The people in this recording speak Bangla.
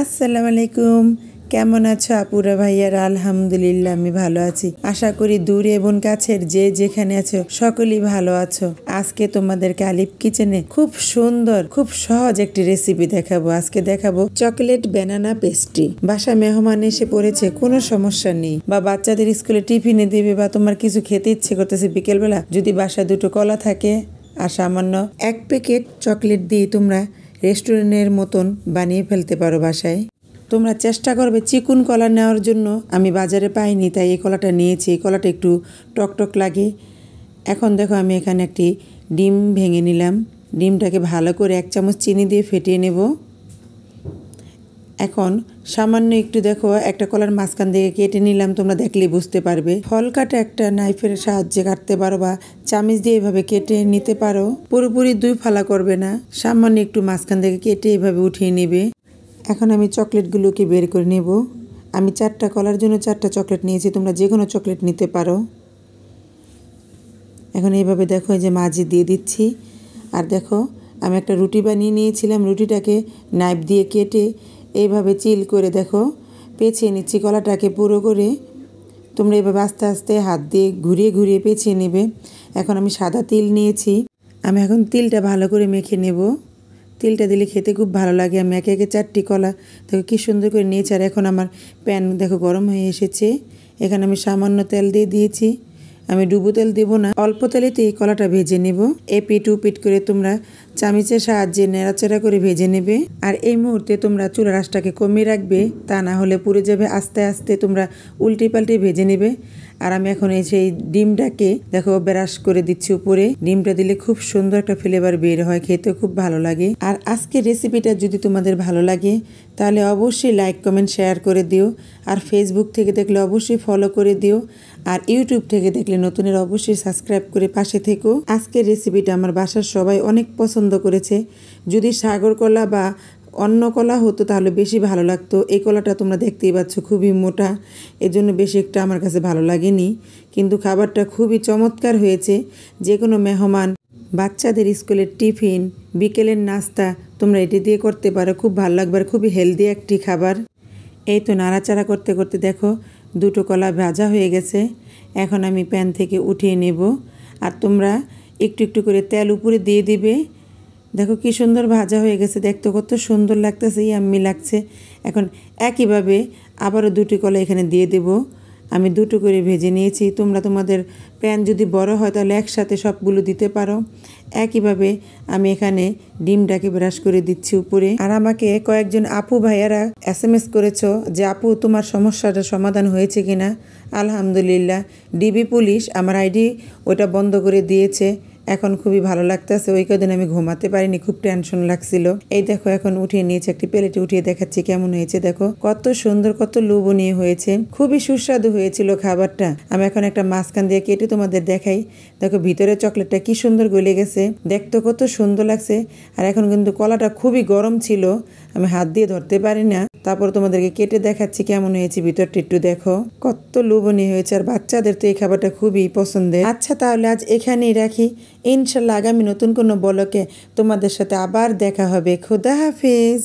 আসসালামু আলাইকুম। কেমন আছো আপুরা ভাইয়ারা? আলহামদুলিল্লাহ আমি ভালো আছি। আশা করি দূরে এবং কাছের যে যেখানে আছো সকলেই ভালো আছো। আজকে তোমাদেরকে আলিফ কিচেনে খুব সুন্দর খুব সহজ একটি রেসিপি দেখাবো। আজকে দেখাবো চকলেট ব্যানানা পেস্ট্রি। বাসায় মেহমান এসে পড়েছে, কোনো সমস্যা নেই, বা বাচ্চাদের স্কুলে টিফিনে দেবে, বা তোমার কিছু খেতে ইচ্ছে করতেছে বিকেলবেলা, যদি বাসায় দুটো কলা থাকে আর সামান্য 1 প্যাকেট চকলেট দিয়ে তোমরা রেস্টুরেন্টের মতন বানিয়ে ফেলতে পারো বাসায়। তোমরা চেষ্টা করবে চিকুন কলা নেওয়ার জন্য। আমি বাজারে পাইনি, তাই এই কলাটা নিয়েছি। এই কলাটা একটু টকটক লাগে। এখন দেখো আমি এখানে একটি ডিম ভেঙে নিলাম। ডিমটাকে ভালো করে 1 চামচ চিনি দিয়ে ফেটিয়ে নেব। এখন সামান্য একটু দেখো একটা কলার মাঝখান থেকে কেটে নিলাম। তোমরা দেখলেই বুঝতে পারবে। ফল কাটা একটা নাইফের সাহায্যে কাটতে পারো, বা চামচ দিয়ে এভাবে কেটে নিতে পারো। পুরোপুরি 2 ফালা করবে না, সামান্য একটু মাঝখান থেকে কেটে এভাবে উঠিয়ে নেবে। এখন আমি চকলেটগুলোকে বের করে নেব। আমি 4টা কলার জন্য 4টা চকলেট নিয়েছি, তোমরা যে কোনো চকলেট নিতে পারো। এখন এইভাবে দেখো এই যে মাঝে দিয়ে দিচ্ছি। আর দেখো আমি একটা রুটি বানিয়ে নিয়েছিলাম, রুটিটাকে নাইফ দিয়ে কেটে এইভাবে চিল করে দেখো পেঁচিয়ে নিচ্ছি কলাটাকে পুরো করে। তোমরা এভাবে আস্তে আস্তে হাত দিয়ে ঘুরিয়ে ঘুরিয়ে পেঁচিয়ে নেবে। এখন আমি সাদা তিল নিয়েছি। আমি এখন তিলটা ভালো করে মেখে নেব। তিলটা দিলে খেতে খুব ভালো লাগে। আমি একে একে 4টি কলা দেখো কি সুন্দর করে নিয়েছি। আর এখন আমার প্যান দেখো গরম হয়ে এসেছে। এখানে আমি সামান্য তেল দিয়ে দিয়েছি। আমি ডুবো তেল দেব না, অল্প তেলেতে এই কলাটা ভেজে নেব। এপিট উপিট করে তোমরা চামচের সাহায্যে নেড়াচেড়া করে ভেজে নেবে। আর এই মুহূর্তে তোমরা চুলার আঁচটাকে কমিয়ে রাখবে, তা না হলে পুড়ে যাবে। আস্তে আস্তে তোমরা উল্টে পাল্টে ভেজে নেবে। আর আমি এখন এই সেই ডিমটাকে দেখো ব্রাশ করে দিচ্ছি উপরে। ডিমটা দিলে খুব সুন্দর একটা ফ্লেভার বের হয়, খেতে খুব ভালো লাগে। আর আজকের রেসিপিটা যদি তোমাদের ভালো লাগে তাহলে অবশ্যই লাইক কমেন্ট শেয়ার করে দিও। আর ফেসবুক থেকে দেখলে অবশ্যই ফলো করে দিও। আর ইউটিউব থেকে দেখলে নতুনের অবশ্যই সাবস্ক্রাইব করে পাশে থেকো। আজকের রেসিপিটা আমার বাসার সবাই অনেক পছন্দ করেছে। যদি সাগর কলা বা অন্য কলা হতো তাহলে বেশি ভালো লাগতো। এই কলাটা তোমরা দেখতেই পাচ্ছ খুবই মোটা, এজন্য বেশি একটা আমার কাছে ভালো লাগেনি। কিন্তু খাবারটা খুবই চমৎকার হয়েছে। যে কোনো মেহমান, বাচ্চাদের স্কুলের টিফিন, বিকেলের নাস্তা তোমরা এটি দিয়ে করতে পারো, খুব ভালো লাগবে। আর খুবই হেলদি একটি খাবার। এই তো নাড়াচাড়া করতে করতে দেখো 2টো কলা ভাজা হয়ে গেছে। এখন আমি প্যান থেকে উঠিয়ে নেব। আর তোমরা একটু একটু করে তেল উপরে দিয়ে দিবে। দেখো কি সুন্দর ভাজা হয়ে গেছে, দেখতে কত সুন্দর লাগতেছে, ইয়াম্মি লাগছে। এখন একইভাবে আবারও 2টি কলা এখানে দিয়ে দেব। আমি 2টো করে ভেজে নিয়েছি। তোমরা তোমাদের প্যান যদি বড় হয় তাহলে একসাথে সবগুলো দিতে পারো। একইভাবে আমি এখানে ডিমটাকে ব্রাশ করে দিচ্ছি উপরে। আর আমাকে কয়েকজন আপু ভাইয়ারা SMS করেছো যে আপু তোমার সমস্যাটা সমাধান হয়েছে কিনা। আলহামদুলিল্লাহ, ডিবি পুলিশ আমার আইডি ওটা বন্ধ করে দিয়েছে। এখন খুবই ভালো লাগতেছে। ওই কদিন আমি ঘুমাতে পারিনি, খুব টেনশন লাগছিল। এই দেখো এখন উঠিয়ে নিয়েছি, একটি প্লেটে উঠিয়ে দেখাচ্ছি কেমন হয়েছে। দেখো কত সুন্দর কত লোভনীয় হয়েছে, খুবই সুস্বাদু হয়েছিল খাবারটা। আমি এখন একটা মাঝখান দিয়ে কেটে তোমাদের দেখাই। দেখো ভিতরে চকলেটটা কি সুন্দর গলে গেছে, দেখতে কত সুন্দর লাগছে। আর এখন কিন্তু কলাটা খুবই গরম ছিল, আমি হাত দিয়ে ধরতে পারি না। তারপর তোমাদেরকে কেটে দেখাচ্ছি কেমন হয়েছে। ভিতরটা একটু দেখো কত লোভনীয় হয়েছে। আর বাচ্চাদের তো এই খাবারটা খুবই পছন্দের। আচ্ছা তাহলে আজ এখানেই রাখি। ইনশাল্লাহ আগামী নতুন কোনো ব্লগে তোমাদের সাথে আবার দেখা হবে। খোদা হাফেজ।